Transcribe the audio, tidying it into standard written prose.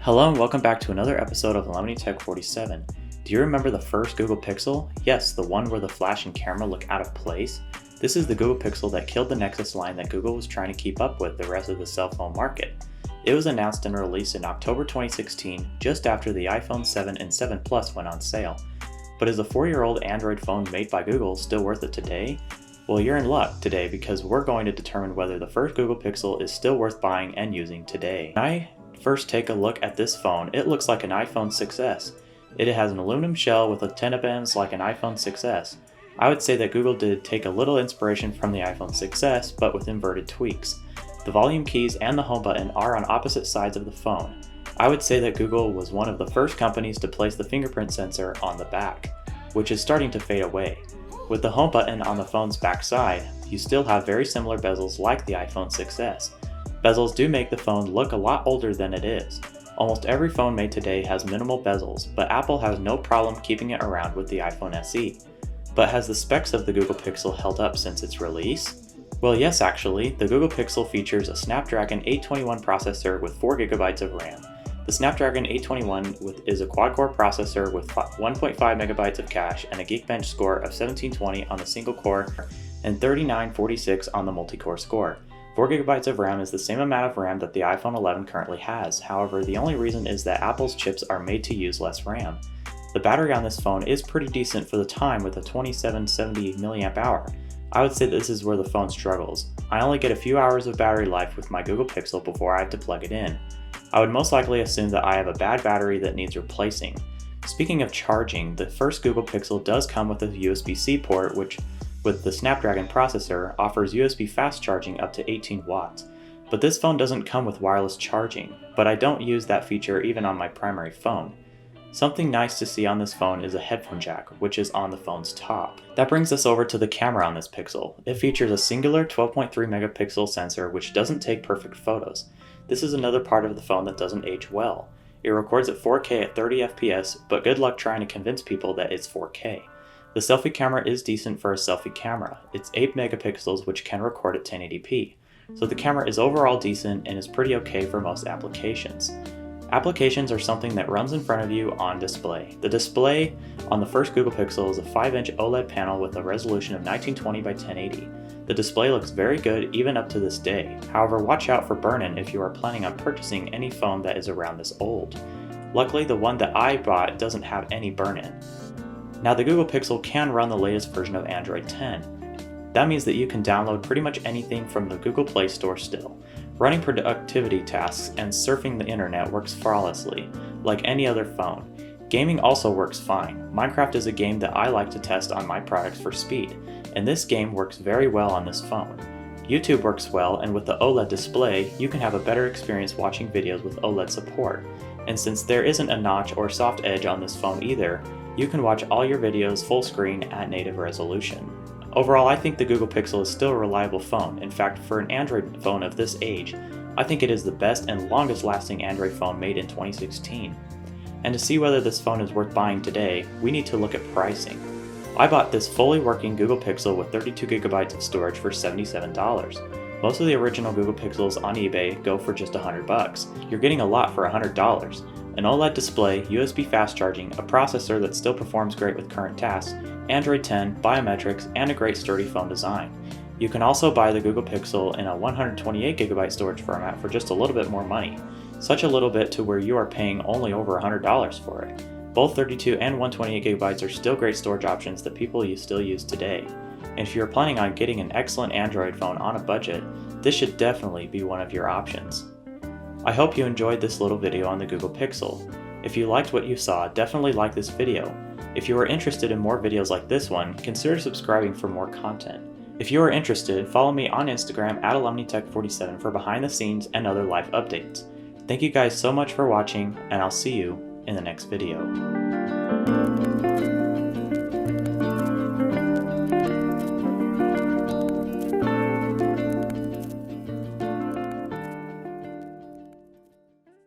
Hello and welcome back to another episode of Untitled Chapter 47. Do you remember the first Google Pixel? Yes, the one where the flash and camera look out of place. This is the Google Pixel that killed the Nexus line that Google was trying to keep up with the rest of the cell phone market. It was announced and released in October 2016, just after the iPhone 7 and 7 Plus went on sale. But is a 4-year-old Android phone made by Google still worth it today? Well, you're in luck today because we're going to determine whether the first Google Pixel is still worth buying and using today. When I first take a look at this phone, it looks like an iPhone 6s. It has an aluminum shell with antenna bands like an iPhone 6s. I would say that Google did take a little inspiration from the iPhone 6s, but with inverted tweaks. The volume keys and the home button are on opposite sides of the phone. I would say that Google was one of the first companies to place the fingerprint sensor on the back, which is starting to fade away. With the home button on the phone's back side, you still have very similar bezels like the iPhone 6s. Bezels do make the phone look a lot older than it is. Almost every phone made today has minimal bezels, but Apple has no problem keeping it around with the iPhone SE. But has the specs of the Google Pixel held up since its release? Well, yes actually. The Google Pixel features a Snapdragon 821 processor with 4GB of RAM. The Snapdragon 821 is a quad-core processor with 1.5 MB of cache and a Geekbench score of 1720 on the single core and 3946 on the multi-core score. 4GB of RAM is the same amount of RAM that the iPhone 11 currently has. However, the only reason is that Apple's chips are made to use less RAM. The battery on this phone is pretty decent for the time with a 2770 mAh. I would say this is where the phone struggles. I only get a few hours of battery life with my Google Pixel before I have to plug it in. I would most likely assume that I have a bad battery that needs replacing. Speaking of charging, the first Google Pixel does come with a USB-C port, which with the Snapdragon processor offers USB fast charging up to 18 watts. But this phone doesn't come with wireless charging, but I don't use that feature even on my primary phone. Something nice to see on this phone is a headphone jack, which is on the phone's top. That brings us over to the camera on this Pixel. It features a singular 12.3 megapixel sensor which doesn't take perfect photos. This is another part of the phone that doesn't age well. It records at 4K at 30 FPS, but good luck trying to convince people that it's 4K. The selfie camera is decent for a selfie camera. It's 8 megapixels which can record at 1080p. So the camera is overall decent and is pretty okay for most applications. Applications are something that runs in front of you on display. The display on the first Google Pixel is a 5-inch OLED panel with a resolution of 1920 by 1080. The display looks very good even up to this day. However, watch out for burn-in if you are planning on purchasing any phone that is around this old. Luckily, the one that I bought doesn't have any burn-in. Now the Google Pixel can run the latest version of Android 10. That means that you can download pretty much anything from the Google Play Store still. Running productivity tasks and surfing the internet works flawlessly, like any other phone. Gaming also works fine. Minecraft is a game that I like to test on my products for speed, and this game works very well on this phone. YouTube works well, and with the OLED display, you can have a better experience watching videos with OLED support. And since there isn't a notch or soft edge on this phone either, you can watch all your videos full screen at native resolution. Overall, I think the Google Pixel is still a reliable phone. In fact, for an Android phone of this age, I think it is the best and longest lasting Android phone made in 2016. And to see whether this phone is worth buying today, we need to look at pricing. I bought this fully working Google Pixel with 32GB of storage for $77. Most of the original Google Pixels on eBay go for just $100. You're getting a lot for $100. An OLED display, USB fast charging, a processor that still performs great with current tasks, Android 10, biometrics, and a great sturdy phone design. You can also buy the Google Pixel in a 128GB storage format for just a little bit more money. Such a little bit to where you are paying only over $100 for it. Both 32 and 128GB are still great storage options that people still use today. And if you're planning on getting an excellent Android phone on a budget, this should definitely be one of your options. I hope you enjoyed this little video on the Google Pixel. If you liked what you saw, definitely like this video. If you are interested in more videos like this one, consider subscribing for more content. If you are interested, follow me on Instagram at AlumniTech47 for behind the scenes and other life updates. Thank you guys so much for watching, and I'll see you in the next video.